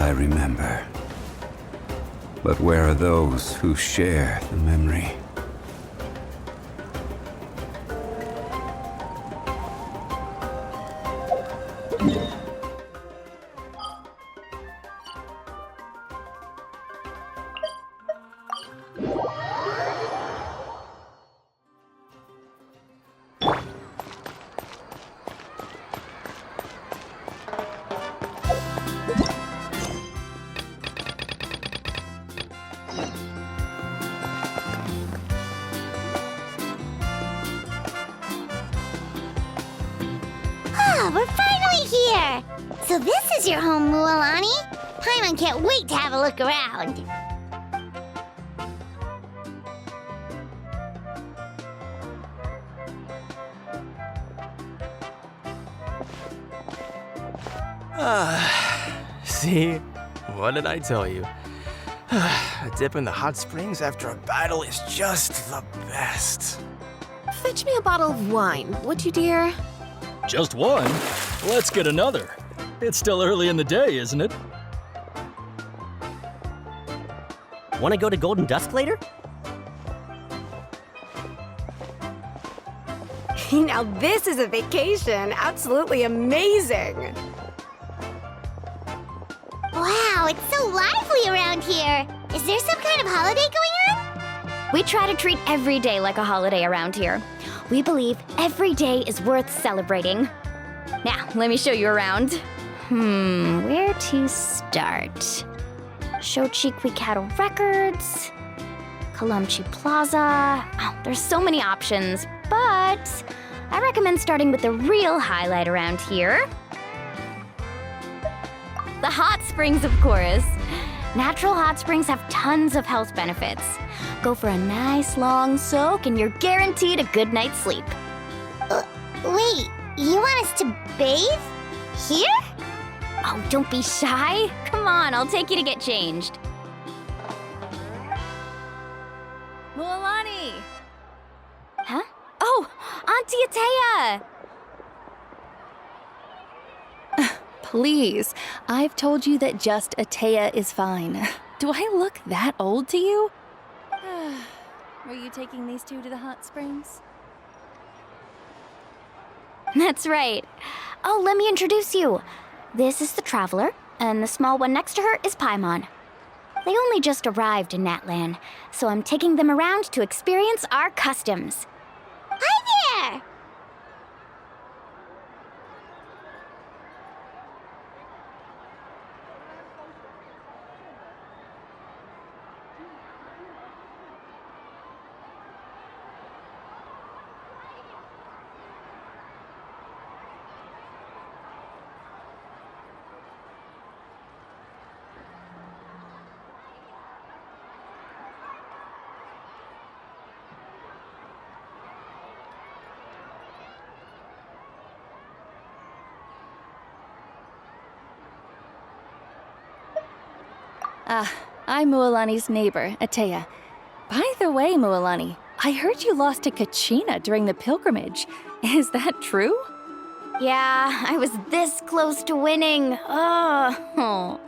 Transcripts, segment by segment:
I remember. But where are those who share the memory? We're finally here! So this is your home, Mualani? Paimon can't wait to have a look around. See? What did I tell you? A dip in the hot springs after a battle is just the best. Fetch me a bottle of wine, would you, dear? Just one? Let's get another. It's still early in the day, isn't it? Want to go to Golden Dusk later? Now this is a vacation. Absolutely amazing. Wow, it's so lively around here. Is there some kind of holiday going on? We try to treat every day like a holiday around here. We believe every day is worth celebrating. Now, let me show you around. Where to start? Shochikwi Cattle Records, Kalamchi Plaza. Oh, there's so many options, but I recommend starting with the real highlight around here. The hot springs, of course. Natural hot springs have tons of health benefits. Go for a nice long soak and you're guaranteed a good night's sleep. Wait, you want us to bathe? Here? Oh, don't be shy. Come on, I'll take you to get changed. Mualani! Huh? Oh, Auntie Atea! Please, I've told you that just Atea is fine. Do I look that old to you? Were you taking these two to the hot springs? That's right. Oh, let me introduce you. This is the Traveler, and the small one next to her is Paimon. They only just arrived in Natlan, so I'm taking them around to experience our customs. Hi there! I'm Mualani's neighbor, Atea. By the way, Mualani, I heard you lost to Kachina during the pilgrimage. Is that true? Yeah, I was this close to winning. Oh,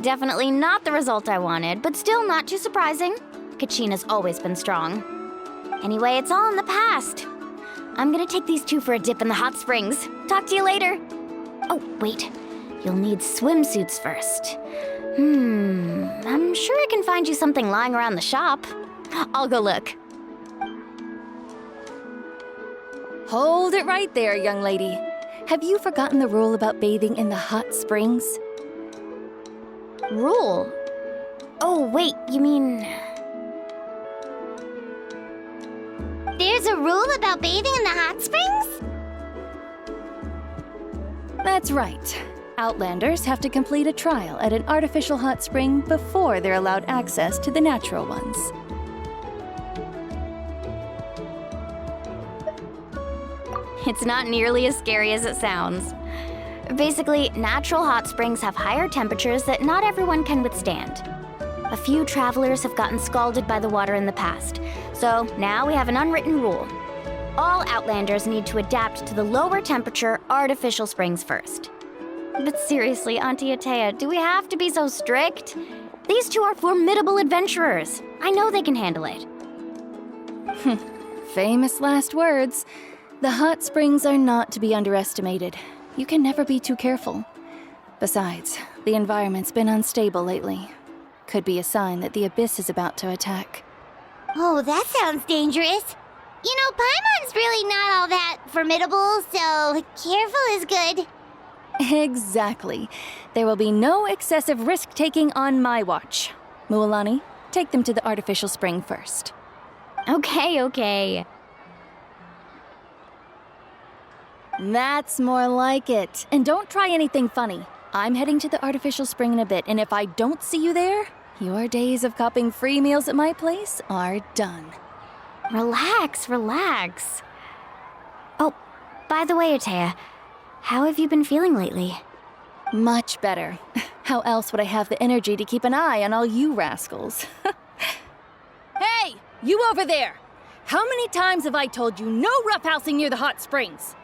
definitely not the result I wanted, but still not too surprising. Kachina's always been strong. Anyway, it's all in the past. I'm gonna take these two for a dip in the hot springs. Talk to you later. Oh, wait. You'll need swimsuits first. I'm sure I can find you something lying around the shop. I'll go look. Hold it right there, young lady. Have you forgotten the rule about bathing in the hot springs? Rule? Oh, wait, you mean... There's a rule about bathing in the hot springs? That's right. Outlanders have to complete a trial at an artificial hot spring before they're allowed access to the natural ones. It's not nearly as scary as it sounds. Basically, natural hot springs have higher temperatures that not everyone can withstand. A few travelers have gotten scalded by the water in the past, so now we have an unwritten rule. All Outlanders need to adapt to the lower temperature artificial springs first. But seriously, Auntie Atea, do we have to be so strict? These two are formidable adventurers. I know they can handle it. Famous last words. The hot springs are not to be underestimated. You can never be too careful. Besides, the environment's been unstable lately. Could be a sign that the abyss is about to attack. Oh, that sounds dangerous. You know, Paimon's really not all that formidable, so careful is good. Exactly. There will be no excessive risk-taking on my watch. Mualani, take them to the artificial spring first. Okay. That's more like it. And don't try anything funny. I'm heading to the artificial spring in a bit, and if I don't see you there, your days of copping free meals at my place are done. Relax. Oh, by the way, Atea, how have you been feeling lately? Much better. How else would I have the energy to keep an eye on all you rascals? Hey, you over there! How many times have I told you no roughhousing near the hot springs?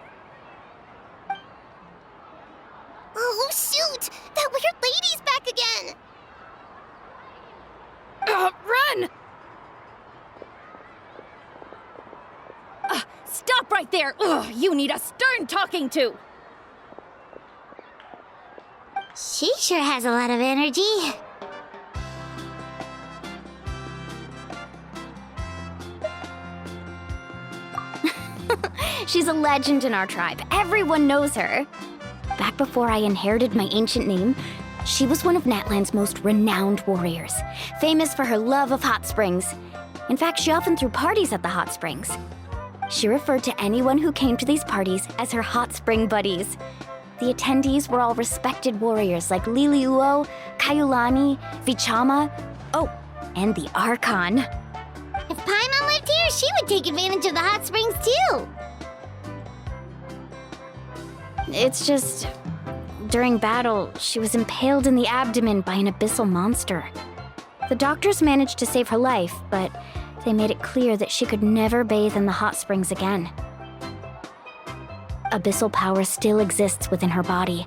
Oh, shoot! That weird lady's back again! Run! Stop right there! Ugh, you need a stern talking to! She sure has a lot of energy. She's a legend in our tribe. Everyone knows her. Back before I inherited my ancient name, she was one of Natlan's most renowned warriors, famous for her love of hot springs. In fact, she often threw parties at the hot springs. She referred to anyone who came to these parties as her hot spring buddies. The attendees were all respected warriors like Liliuo, Kaiulani, Vichama, oh, and the Archon. If Paimon lived here, she would take advantage of the hot springs too. It's just, during battle, she was impaled in the abdomen by an abyssal monster. The doctors managed to save her life, but they made it clear that she could never bathe in the hot springs again. Abyssal power still exists within her body.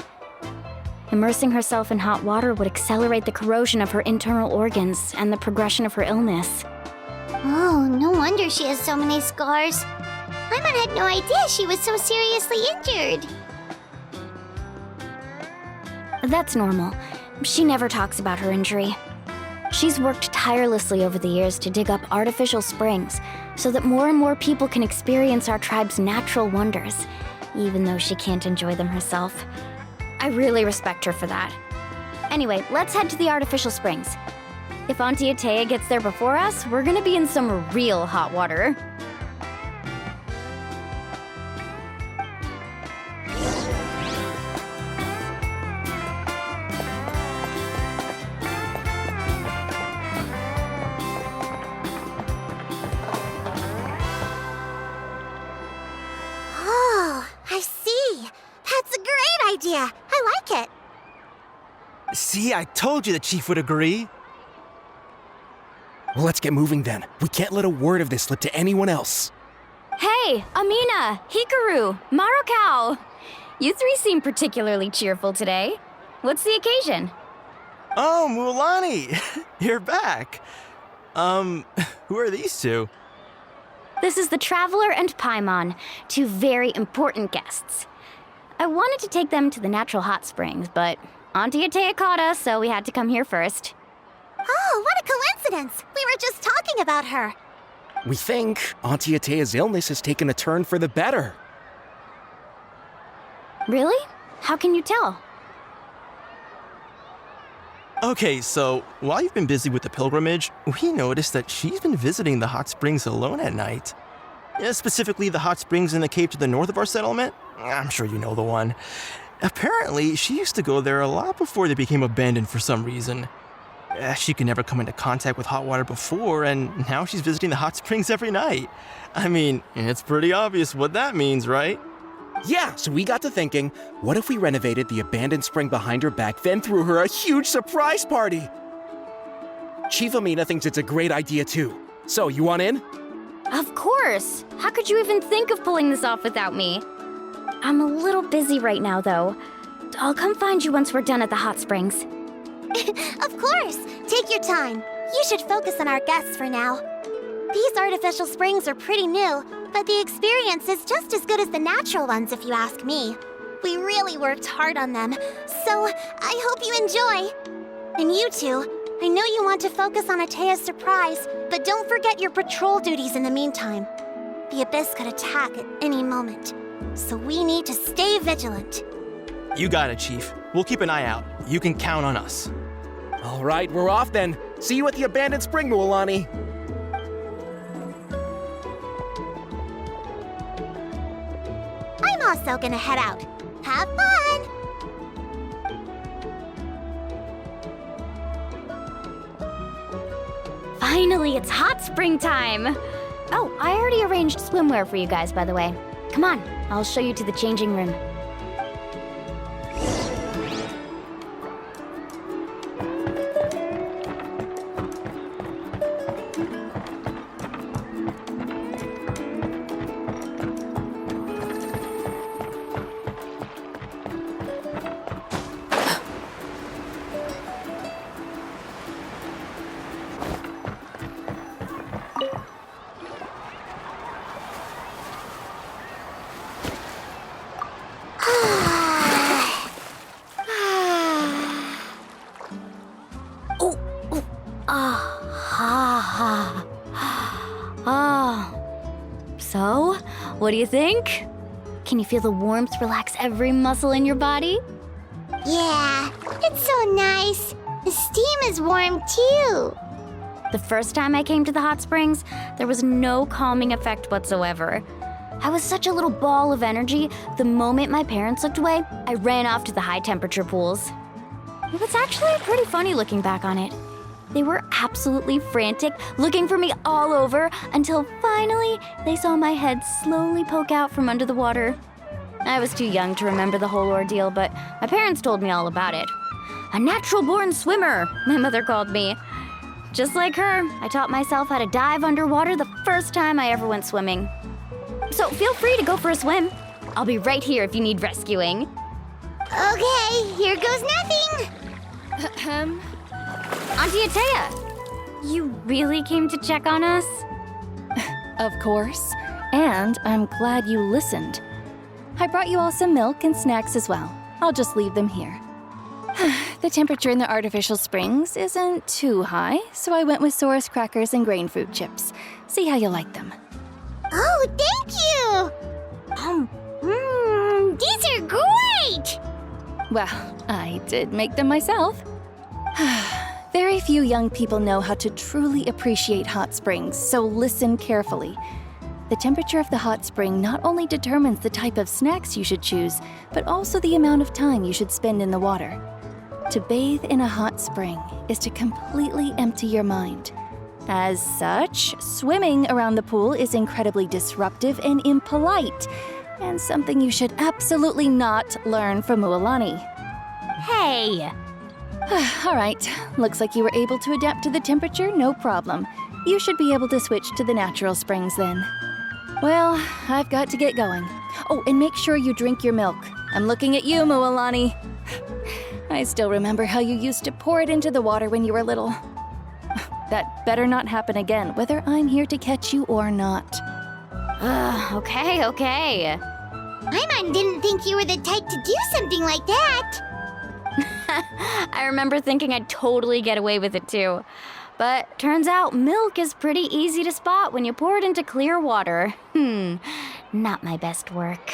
Immersing herself in hot water would accelerate the corrosion of her internal organs and the progression of her illness. Oh, no wonder she has so many scars. Paimon had no idea she was so seriously injured. That's normal. She never talks about her injury. She's worked tirelessly over the years to dig up artificial springs so that more and more people can experience our tribe's natural wonders, even though she can't enjoy them herself. I really respect her for that. Anyway, let's head to the artificial springs. If Auntie Atea gets there before us, we're gonna be in some real hot water. Oh, I see. That's a great idea. I like it. See, I told you the chief would agree. Well, let's get moving then. We can't let a word of this slip to anyone else. Hey, Amina, Hikaru, Marukao. You three seem particularly cheerful today. What's the occasion? Oh, Mualani, you're back. Who are these two? This is the Traveler and Paimon, two very important guests. I wanted to take them to the natural hot springs, but Auntie Atea caught us, so we had to come here first. Oh, what a coincidence. We were just talking about her. We think Auntie Atea's illness has taken a turn for the better. Really? How can you tell? Okay, so while you've been busy with the pilgrimage, we noticed that she's been visiting the hot springs alone at night. Specifically, the hot springs in the cave to the north of our settlement. I'm sure you know the one. Apparently, she used to go there a lot before they became abandoned for some reason. She could never come into contact with hot water before, and now she's visiting the hot springs every night. I mean, it's pretty obvious what that means, right? Yeah, so we got to thinking, what if we renovated the abandoned spring behind her back, then threw her a huge surprise party? Chief Amina thinks it's a great idea too. So, you want in? Of course! How could you even think of pulling this off without me? I'm a little busy right now, though. I'll come find you once we're done at the hot springs. Of course! Take your time. You should focus on our guests for now. These artificial springs are pretty new, but the experience is just as good as the natural ones if you ask me. We really worked hard on them, so I hope you enjoy. And you two, I know you want to focus on Atea's surprise, but don't forget your patrol duties in the meantime. The Abyss could attack at any moment, so we need to stay vigilant. You got it, Chief. We'll keep an eye out. You can count on us. All right, we're off then. See you at the abandoned spring, Mualani. I'm also gonna head out. Have fun! Finally, it's hot spring time! Oh, I already arranged swimwear for you guys, by the way. Come on, I'll show you to the changing room. So, what do you think? Can you feel the warmth relax every muscle in your body? Yeah, it's so nice. The steam is warm too. The first time I came to the hot springs, there was no calming effect whatsoever. I was such a little ball of energy, the moment my parents looked away, I ran off to the high temperature pools. It was actually pretty funny looking back on it. They were absolutely frantic, looking for me all over, until finally they saw my head slowly poke out from under the water. I was too young to remember the whole ordeal, but my parents told me all about it. A natural-born swimmer, my mother called me. Just like her, I taught myself how to dive underwater the first time I ever went swimming. So feel free to go for a swim. I'll be right here if you need rescuing. Okay, here goes nothing. Auntie Atea, you really came to check on us? Of course. And I'm glad you listened. I brought you all some milk and snacks as well. I'll just leave them here. The temperature in the artificial springs isn't too high, so I went with Saurus crackers and grain fruit chips. See how you like them. Oh, thank you! These are great! Well, I did make them myself. Very few young people know how to truly appreciate hot springs, so listen carefully. The temperature of the hot spring not only determines the type of snacks you should choose, but also the amount of time you should spend in the water. To bathe in a hot spring is to completely empty your mind. As such, swimming around the pool is incredibly disruptive and impolite, and something you should absolutely not learn from Mualani. Hey! All right, looks like you were able to adapt to the temperature, no problem. You should be able to switch to the natural springs then. Well, I've got to get going. Oh, and make sure you drink your milk. I'm looking at you, Mualani. I still remember how you used to pour it into the water when you were little. That better not happen again, whether I'm here to catch you or not. Okay. Paimon didn't think you were the type to do something like that. I remember thinking I'd totally get away with it too. But turns out milk is pretty easy to spot when you pour it into clear water. Not my best work.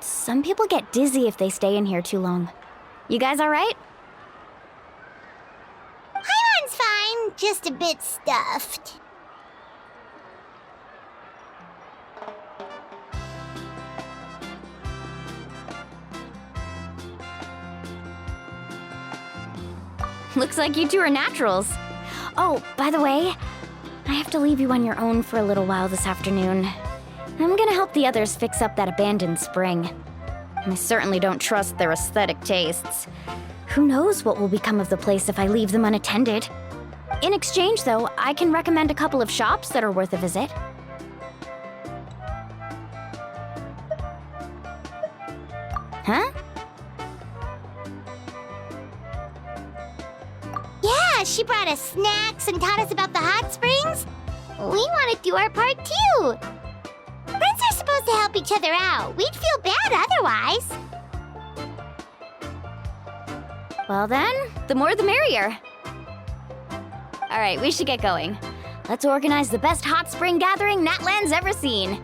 Some people get dizzy if they stay in here too long. You guys all right? Paimon's fine, just a bit stuffed. Looks like you two are naturals. Oh, by the way, I have to leave you on your own for a little while this afternoon. I'm gonna help the others fix up that abandoned spring. I certainly don't trust their aesthetic tastes. Who knows what will become of the place if I leave them unattended? In exchange, though, I can recommend a couple of shops that are worth a visit. Yeah, she brought us snacks and taught us about the hot springs. We want to do our part too. Friends are supposed to help each other out. We'd feel bad otherwise. Well then, the more the merrier. All right, we should get going. Let's organize the best hot spring gathering Natlan's ever seen.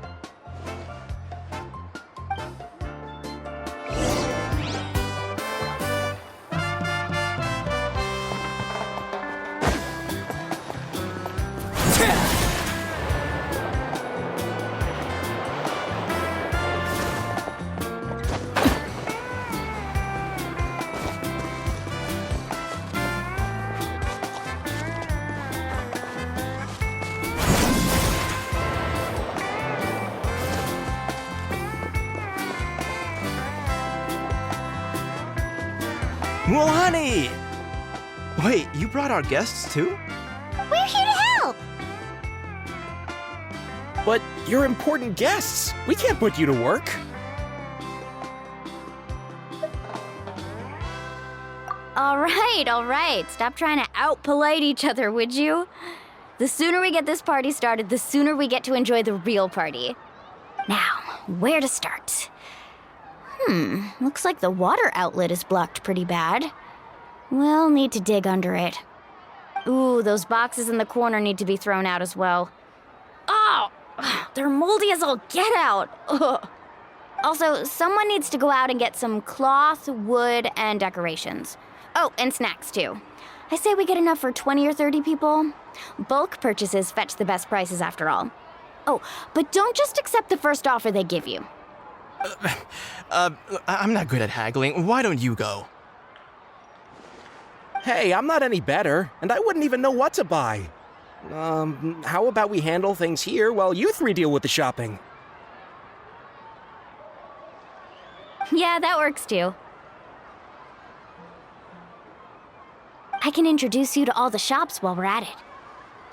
Mulani! Wait, you brought our guests too? We're here to help. But you're important guests. We can't put you to work. All right. Stop trying to out-polite each other, would you? The sooner we get this party started, the sooner we get to enjoy the real party. Now, where to start? Looks like the water outlet is blocked pretty bad. We'll need to dig under it. Ooh, those boxes in the corner need to be thrown out as well. Oh, they're moldy as all get out. Ugh. Also, someone needs to go out and get some cloth, wood, and decorations. Oh, and snacks too. I say we get enough for 20 or 30 people. Bulk purchases fetch the best prices after all. Oh, but don't just accept the first offer they give you. I'm not good at haggling. Why don't you go? Hey, I'm not any better, and I wouldn't even know what to buy. How about we handle things here while you three deal with the shopping? Yeah, that works too. I can introduce you to all the shops while we're at it.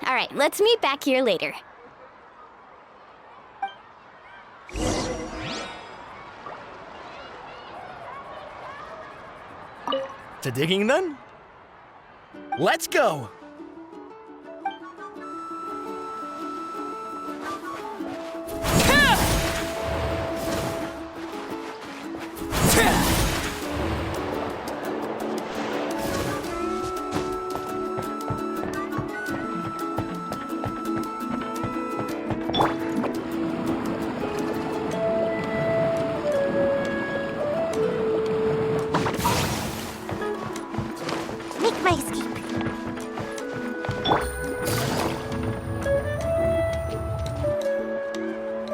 All right, let's meet back here later. To digging then? Let's go! Make my escape.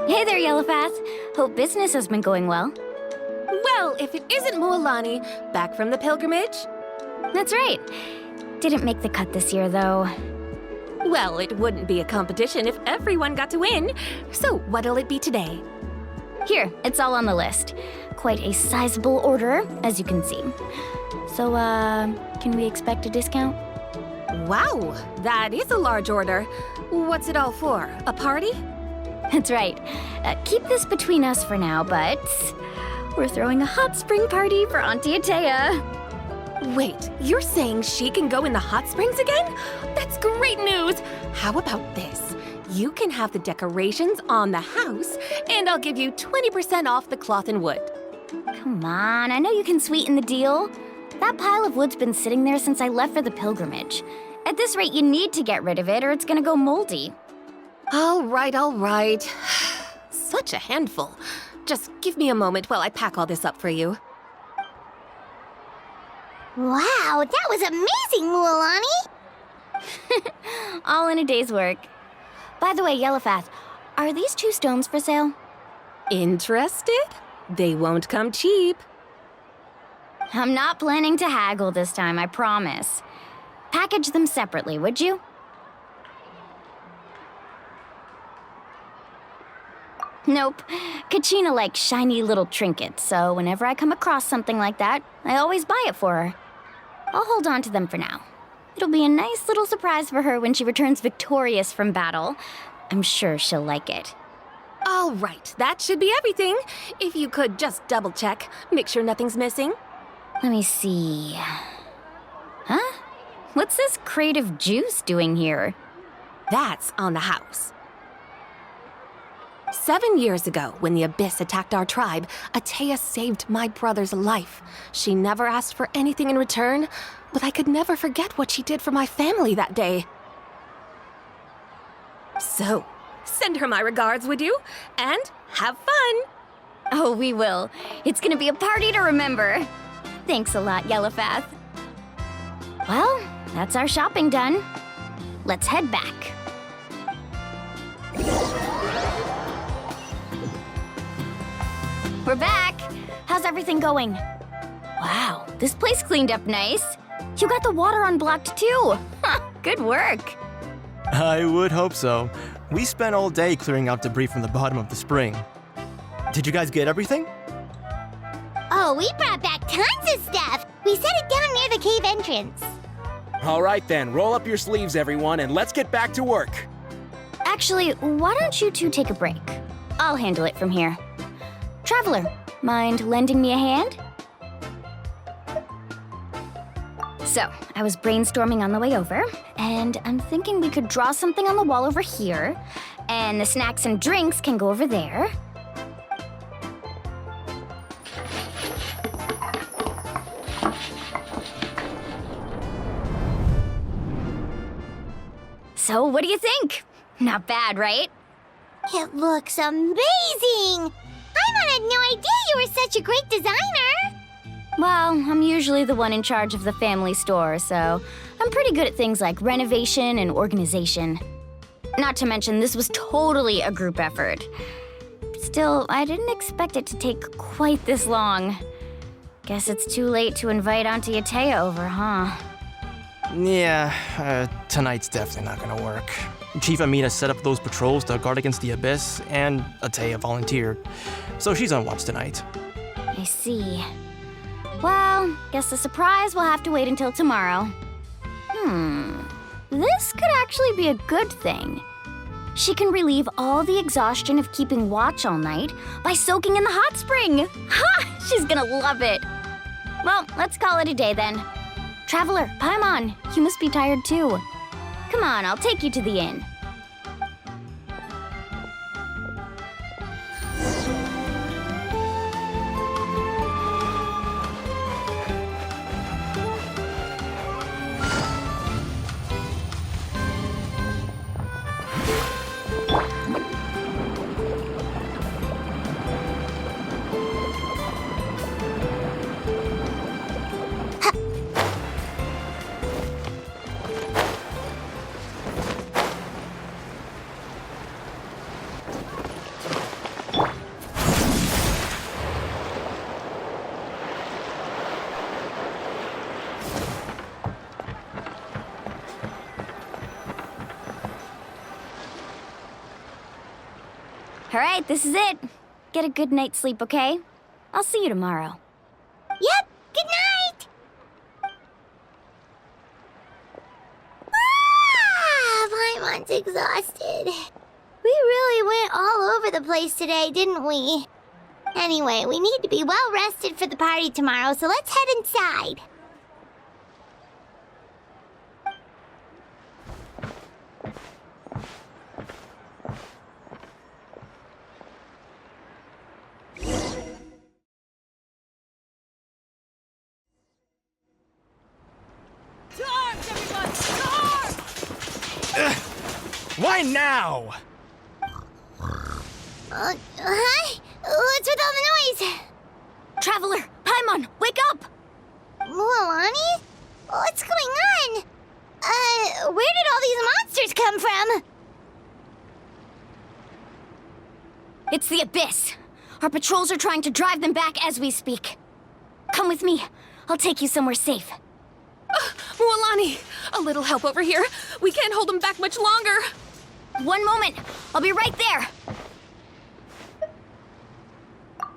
Hey there, Yellowpath. Hope business has been going well. Well, if it isn't Mualani, back from the pilgrimage? That's right. Didn't make the cut this year, though. Well, it wouldn't be a competition if everyone got to win. So what'll it be today? Here, it's all on the list. Quite a sizable order, as you can see. So, can we expect a discount? Wow, that is a large order. What's it all for? A party? That's right. Keep this between us for now, but we're throwing a hot spring party for Auntie Atea. Wait, you're saying she can go in the hot springs again? That's great news! How about this? You can have the decorations on the house, and I'll give you 20% off the cloth and wood. Come on, I know you can sweeten the deal. That pile of wood's been sitting there since I left for the pilgrimage. At this rate, you need to get rid of it or it's gonna go moldy. All right. Such a handful. Just give me a moment while I pack all this up for you. Wow, that was amazing, Mualani! All in a day's work. By the way, Yellowpath, are these 2 stones for sale? Interested? They won't come cheap. I'm not planning to haggle this time, I promise. Package them separately, would you? Nope. Kachina likes shiny little trinkets, so whenever I come across something like that, I always buy it for her. I'll hold on to them for now. It'll be a nice little surprise for her when she returns victorious from battle. I'm sure she'll like it. All right, that should be everything. If you could just double check, make sure nothing's missing. Let me see. Huh? What's this creative juice doing here? That's on the house. 7 years ago, when the Abyss attacked our tribe, Atea saved my brother's life. She never asked for anything in return, but I could never forget what she did for my family that day. So, send her my regards, would you? And have fun! Oh, we will. It's gonna be a party to remember. Thanks a lot, Yellowfath. Well, that's our shopping done. Let's head back. We're back! How's everything going? Wow, this place cleaned up nice. You got the water unblocked too. Huh, good work. I would hope so. We spent all day clearing out debris from the bottom of the spring. Did you guys get everything? Oh, we brought back tons of stuff. We set it down near the cave entrance. All right then, roll up your sleeves, everyone, and let's get back to work. Actually, why don't you two take a break? I'll handle it from here. Traveler, mind lending me a hand? So, I was brainstorming on the way over, and I'm thinking we could draw something on the wall over here, and the snacks and drinks can go over there. So, what do you think? Not bad, right? It looks amazing! I had no idea you were such a great designer! Well, I'm usually the one in charge of the family store, so I'm pretty good at things like renovation and organization. Not to mention, this was totally a group effort. Still, I didn't expect it to take quite this long. Guess it's too late to invite Auntie Atea over, huh? Yeah, tonight's definitely not gonna work. Chief Amita set up those patrols to guard against the Abyss, and Atea volunteered. So she's on watch tonight. I see. Well, guess the surprise will have to wait until tomorrow. This could actually be a good thing. She can relieve all the exhaustion of keeping watch all night by soaking in the hot spring. Ha! She's gonna love it. Well, let's call it a day then. Traveler, Paimon, you must be tired too. Come on, I'll take you to the inn. All right, this is it. Get a good night's sleep, okay? I'll see you tomorrow. Yep, good night! Paimon's exhausted. We really went all over the place today, didn't we? Anyway, we need to be well rested for the party tomorrow, so let's head inside. Why now? Hi? What's with all the noise? Traveler, Paimon, wake up! Mualani? What's going on? Where did all these monsters come from? It's the Abyss. Our patrols are trying to drive them back as we speak. Come with me. I'll take you somewhere safe. Mualani, a little help over here. We can't hold them back much longer. One moment. I'll be right there.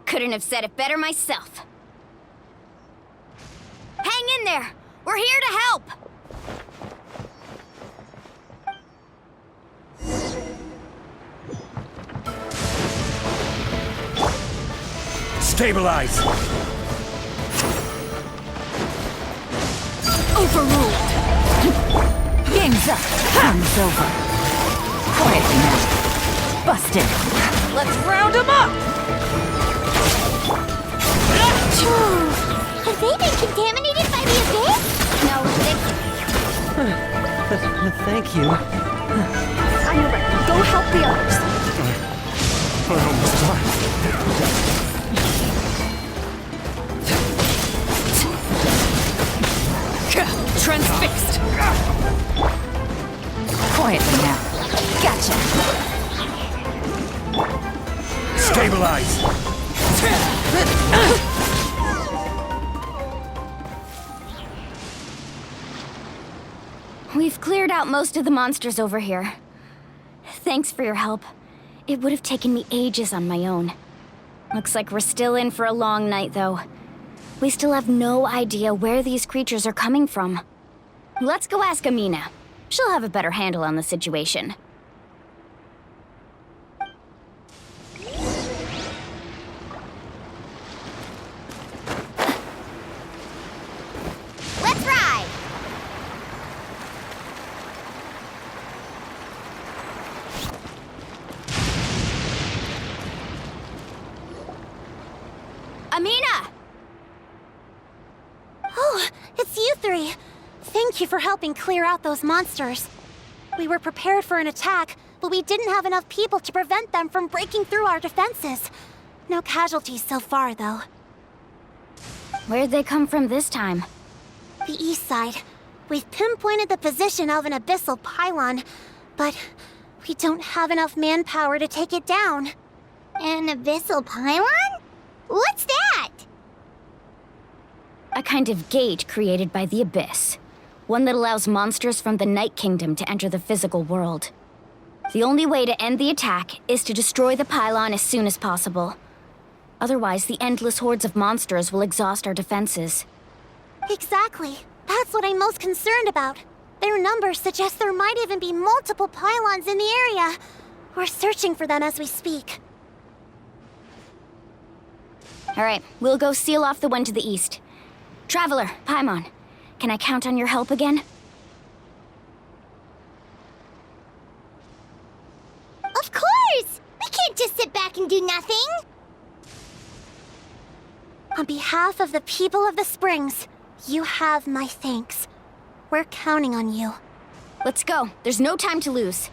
Couldn't have said it better myself. Hang in there. We're here to help. Stabilize! Overruled. Game's up. Game's over. Quietly now. Busted. Let's round them up! Have they been contaminated by the abyss? No, Thank you. I'm ready. Go help the others. We're almost done. Transfixed. Quietly now. Gotcha. Stabilize! We've cleared out most of the monsters over here. Thanks for your help. It would have taken me ages on my own. Looks like we're still in for a long night, though. We still have no idea where these creatures are coming from. Let's go ask Amina. She'll have a better handle on the situation. Let's ride! Amina! Oh, it's you three. Thank you for helping clear out those monsters. We were prepared for an attack, but we didn't have enough people to prevent them from breaking through our defenses. No casualties so far, though. Where'd they come from this time? The east side. We've pinpointed the position of an abyssal pylon, but we don't have enough manpower to take it down. An abyssal pylon? What's that? A kind of gate created by the Abyss. One that allows monsters from the Night Kingdom to enter the physical world. The only way to end the attack is to destroy the pylon as soon as possible. Otherwise, the endless hordes of monsters will exhaust our defenses. Exactly. That's what I'm most concerned about. Their numbers suggest there might even be multiple pylons in the area. We're searching for them as we speak. All right, we'll go seal off the one to the east. Traveler, Paimon, can I count on your help again? Of course! We can't just sit back and do nothing! On behalf of the people of the Springs, you have my thanks. We're counting on you. Let's go. There's no time to lose.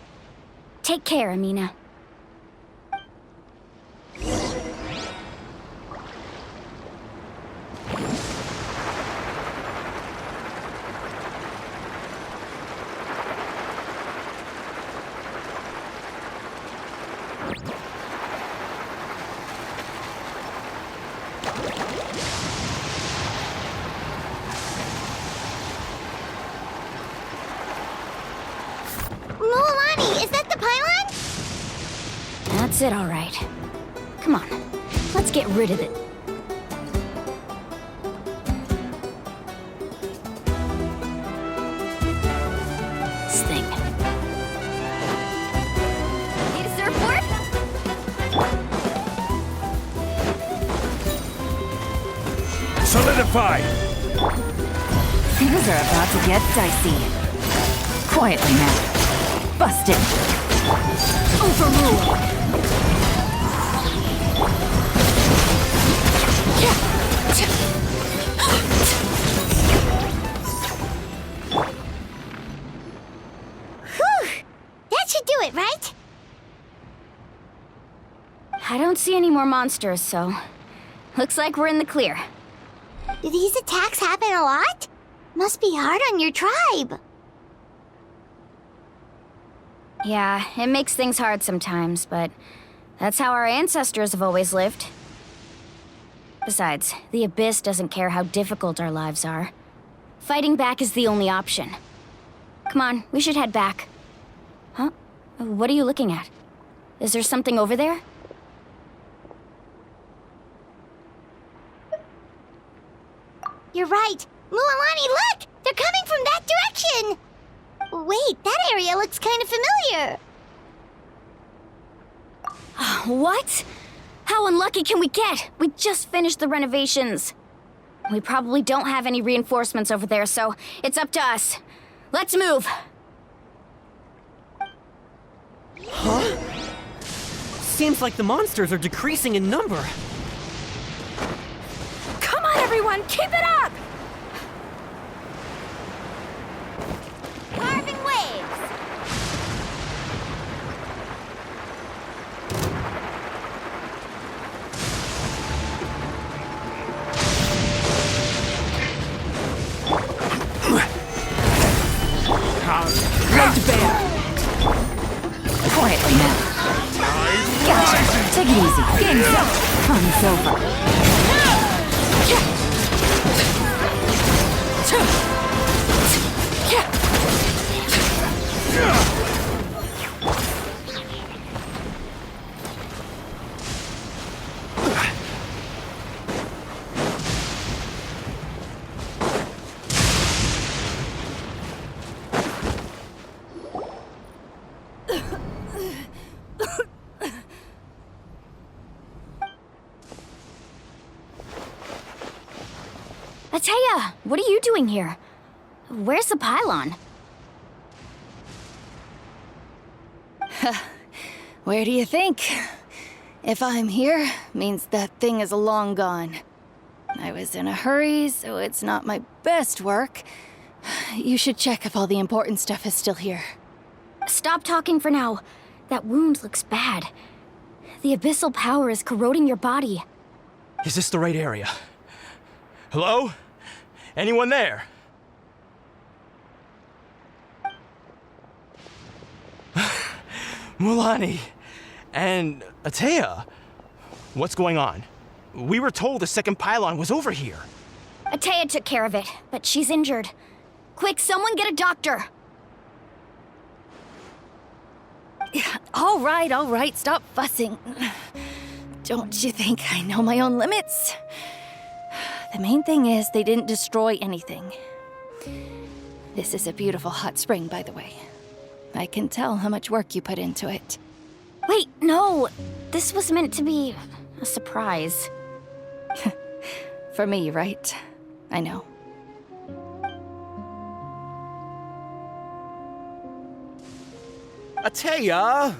Take care, Amina. Mualani, is that the pylon? That's it, all right. Come on, let's get rid of it. This thing. Need a surfboard? Solidify! Things are about to get dicey. Quietly now. Busted. Overrule. Whew! That should do it, right? I don't see any more monsters, so looks like we're in the clear. Do these attacks happen a lot? Must be hard on your tribe. Yeah, it makes things hard sometimes, but that's how our ancestors have always lived. Besides, the Abyss doesn't care how difficult our lives are. Fighting back is the only option. Come on, we should head back. Huh? What are you looking at? Is there something over there? You're right. Mualani, look! They're coming from that direction! Wait, that area looks kind of familiar. What? How unlucky can we get? We just finished the renovations. We probably don't have any reinforcements over there, so it's up to us. Let's move. Huh? Seems like the monsters are decreasing in number. Come on, everyone, keep it up! Carving waves! Laid bare. Quietly now. Gotcha. Take it easy. Game's up. Fun's over. Atea, what are you doing here? Where's the pylon? Where do you think? If I'm here, means that thing is long gone. I was in a hurry, so it's not my best work. You should check if all the important stuff is still here. Stop talking for now. That wound looks bad. The abyssal power is corroding your body. Is this the right area? Hello? Anyone there? Mulani and Atea. What's going on? We were told the second pylon was over here. Atea took care of it, but she's injured. Quick, someone get a doctor! All right, stop fussing. Don't you think I know my own limits? The main thing is they didn't destroy anything. This is a beautiful hot spring, by the way. I can tell how much work you put into it. Wait, no! This was meant to be a surprise. For me, right? I know. Atea!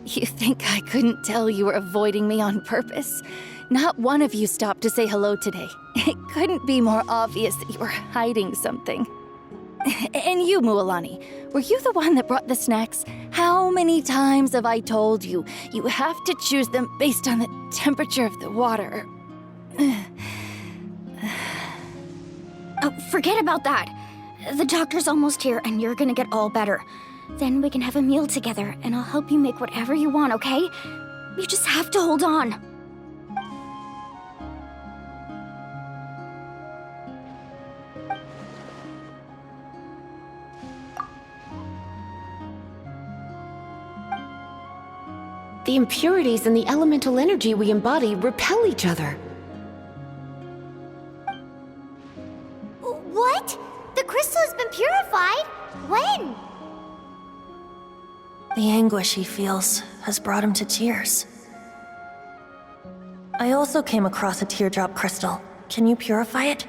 You think I couldn't tell you were avoiding me on purpose? Not one of you stopped to say hello today. It couldn't be more obvious that you were hiding something. And you, Mualani, were you the one that brought the snacks? How many times have I told you? You have to choose them based on the temperature of the water. Oh, forget about that. The doctor's almost here, and you're gonna get all better. Then we can have a meal together, and I'll help you make whatever you want, okay? You just have to hold on. The impurities and the elemental energy we embody repel each other. What? The crystal has been purified? When? The anguish he feels has brought him to tears. I also came across a teardrop crystal. Can you purify it?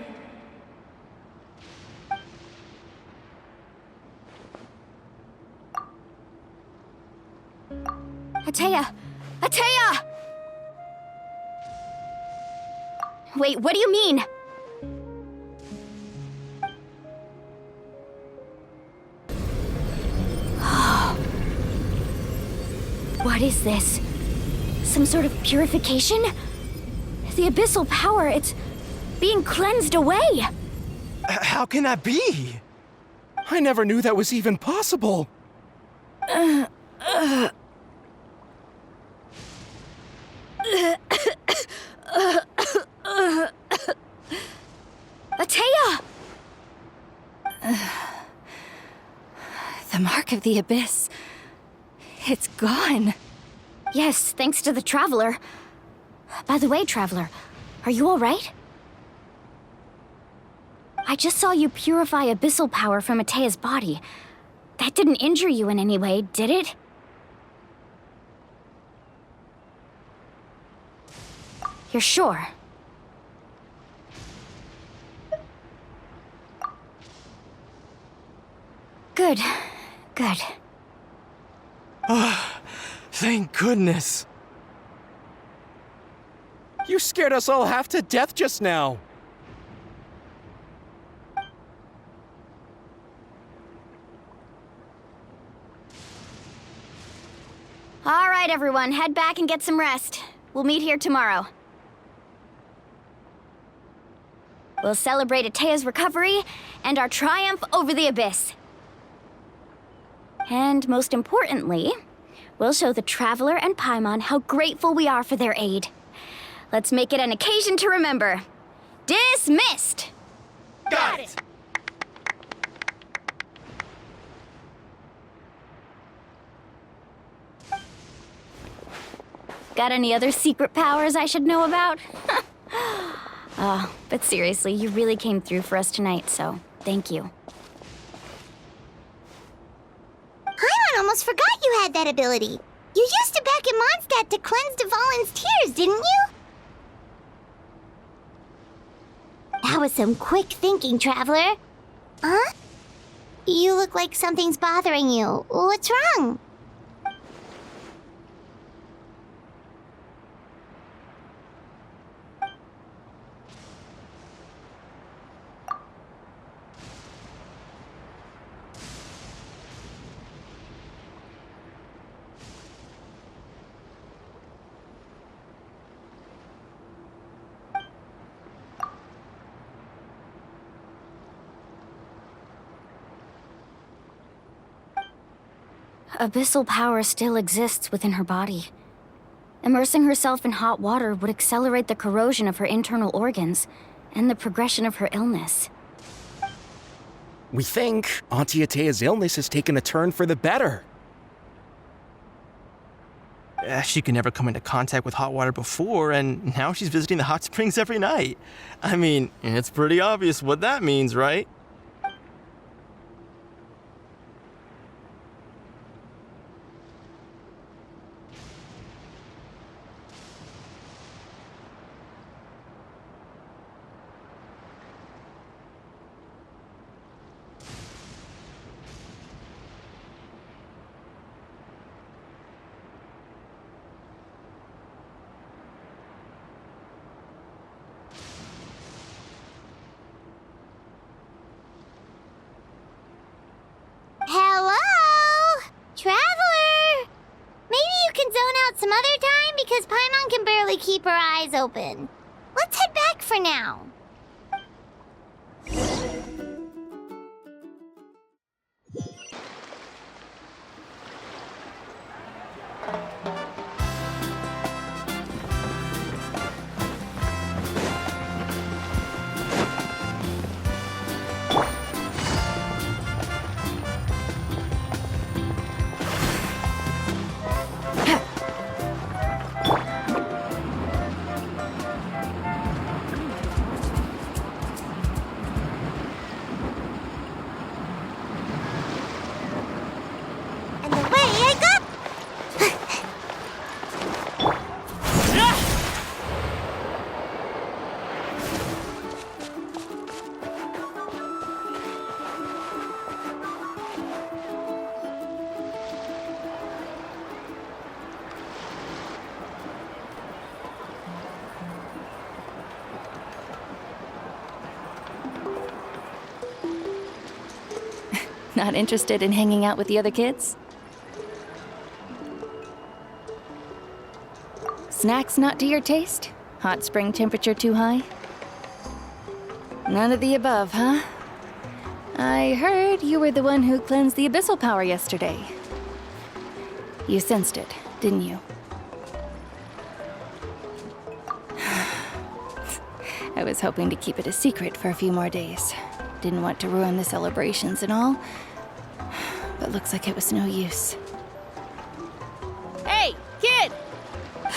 Atea! Atea! Wait, what do you mean? What is this? Some sort of purification? The abyssal power, it's being cleansed away! How can that be? I never knew that was even possible. Atea! The mark of the abyss. It's gone. Yes, thanks to the Traveler. By the way, Traveler, are you alright? I just saw you purify abyssal power from Atea's body. That didn't injure you in any way, did it? You're sure? Good. Good. Thank goodness. You scared us all half to death just now. All right, everyone, head back and get some rest. We'll meet here tomorrow. We'll celebrate Atea's recovery and our triumph over the Abyss. And most importantly, we'll show the Traveler and Paimon how grateful we are for their aid. Let's make it an occasion to remember. Dismissed! Got it! Got any other secret powers I should know about? But seriously, you really came through for us tonight, so thank you. Paimon almost forgot you had that ability. You used it back in Mondstadt to cleanse Dvalin's tears, didn't you? That was some quick thinking, Traveler. Huh? You look like something's bothering you. What's wrong? Abyssal power still exists within her body. Immersing herself in hot water would accelerate the corrosion of her internal organs and the progression of her illness. We think Auntie Atea's illness has taken a turn for the better. She could never come into contact with hot water before, and now she's visiting the hot springs every night. I mean, it's pretty obvious what that means, right? Hello? Traveler? Maybe you can zone out some other time because Paimon can barely keep her eyes open. Let's head back for now. And away I go! Not interested in hanging out with the other kids? Snacks not to your taste? Hot spring temperature too high? None of the above, huh? I heard you were the one who cleansed the abyssal power yesterday. You sensed it, didn't you? I was hoping to keep it a secret for a few more days. Didn't want to ruin the celebrations and all, but looks like it was no use. Hey, kid!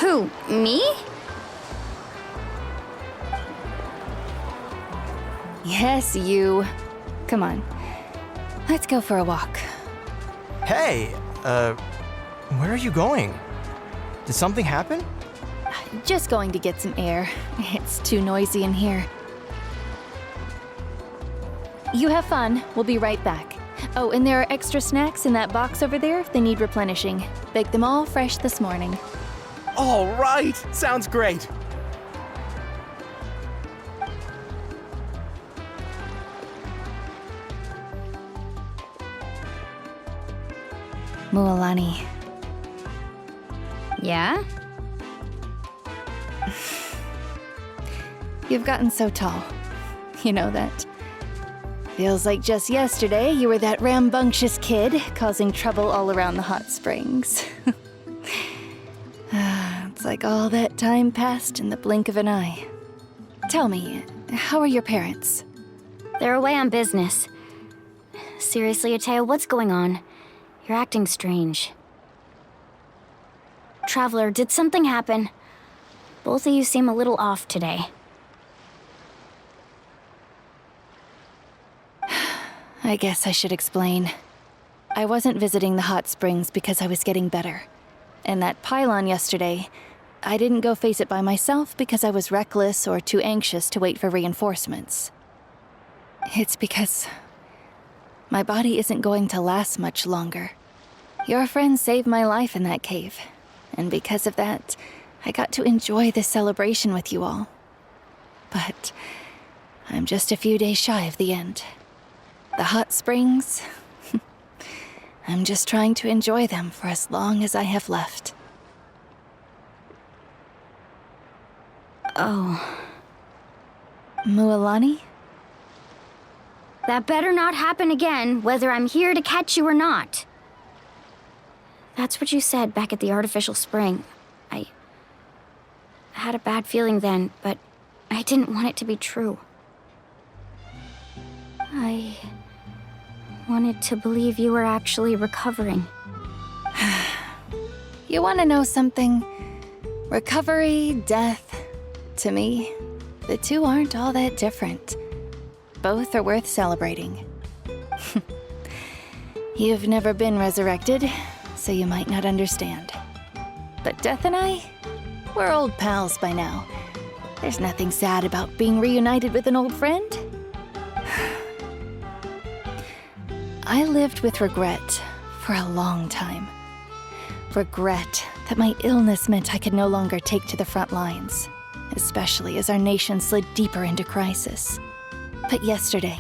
Who, me? Yes, you. Come on. Let's go for a walk. Hey, where are you going? Did something happen? Just going to get some air. It's too noisy in here. You have fun. We'll be right back. Oh, and there are extra snacks in that box over there if they need replenishing. Baked them all fresh this morning. All right, sounds great. Mualani. Yeah? You've gotten so tall. You know that. Feels like just yesterday you were that rambunctious kid causing trouble all around the hot springs. It's like all that time passed in the blink of an eye. Tell me, how are your parents? They're away on business. Seriously, Atea, what's going on? You're acting strange. Traveler, did something happen? Both of you seem a little off today. I guess I should explain. I wasn't visiting the hot springs because I was getting better. And that pylon yesterday, I didn't go face it by myself because I was reckless or too anxious to wait for reinforcements. It's because my body isn't going to last much longer. Your friend saved my life in that cave, and because of that, I got to enjoy this celebration with you all. But I'm just a few days shy of the end. The hot springs, I'm just trying to enjoy them for as long as I have left. Oh. Mualani? That better not happen again, whether I'm here to catch you or not. That's what you said back at the artificial spring. I had a bad feeling then, but I didn't want it to be true. I wanted to believe you were actually recovering. You want to know something? Recovery, death, to me, the two aren't all that different. Both are worth celebrating. You've never been resurrected, so you might not understand. But Death and I, we're old pals by now. There's nothing sad about being reunited with an old friend. I lived with regret for a long time. Regret that my illness meant I could no longer take to the front lines, especially as our nation slid deeper into crisis. But yesterday,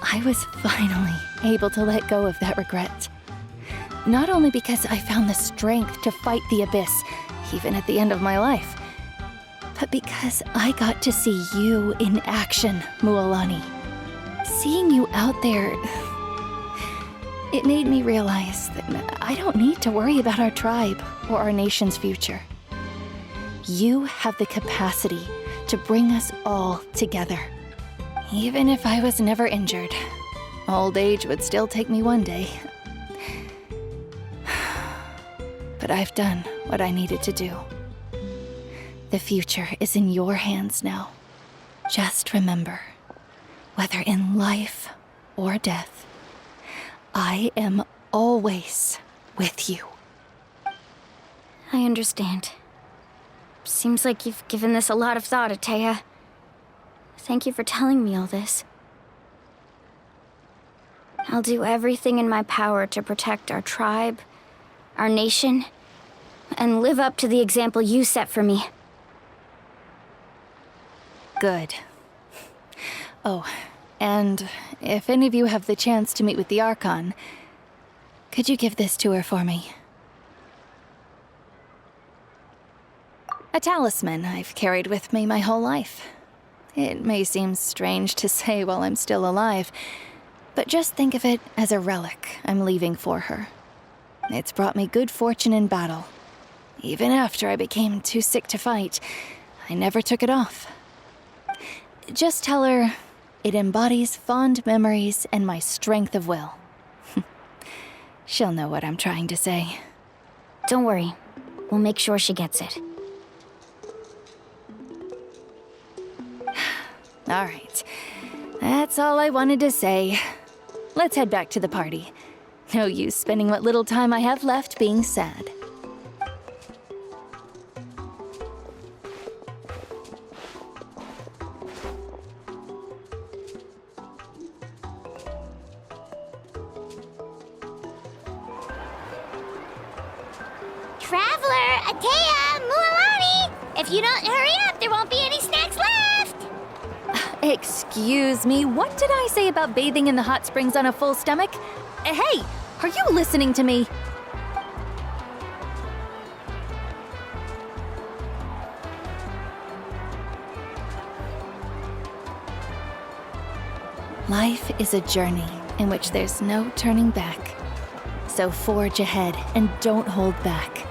I was finally able to let go of that regret. Not only because I found the strength to fight the abyss, even at the end of my life, but because I got to see you in action, Mualani. Seeing you out there, it made me realize that I don't need to worry about our tribe or our nation's future. You have the capacity to bring us all together. Even if I was never injured, old age would still take me one day. But I've done what I needed to do. The future is in your hands now. Just remember, whether in life or death, I am always with you. I understand. Seems like you've given this a lot of thought, Atea. Thank you for telling me all this. I'll do everything in my power to protect our tribe, our nation, and live up to the example you set for me. Good. Oh, and if any of you have the chance to meet with the Archon, could you give this to her for me? A talisman I've carried with me my whole life. It may seem strange to say while I'm still alive, but just think of it as a relic I'm leaving for her. It's brought me good fortune in battle. Even after I became too sick to fight, I never took it off. Just tell her it embodies fond memories and my strength of will. She'll know what I'm trying to say. Don't worry. We'll make sure she gets it. All right. That's all I wanted to say. Let's head back to the party. No use spending what little time I have left being sad. Traveler, Atea, Mualani! If you don't hurry up, there won't be any snacks left! Excuse me, what did I say about bathing in the hot springs on a full stomach? Hey, are you listening to me? Life is a journey in which there's no turning back. So forge ahead and don't hold back.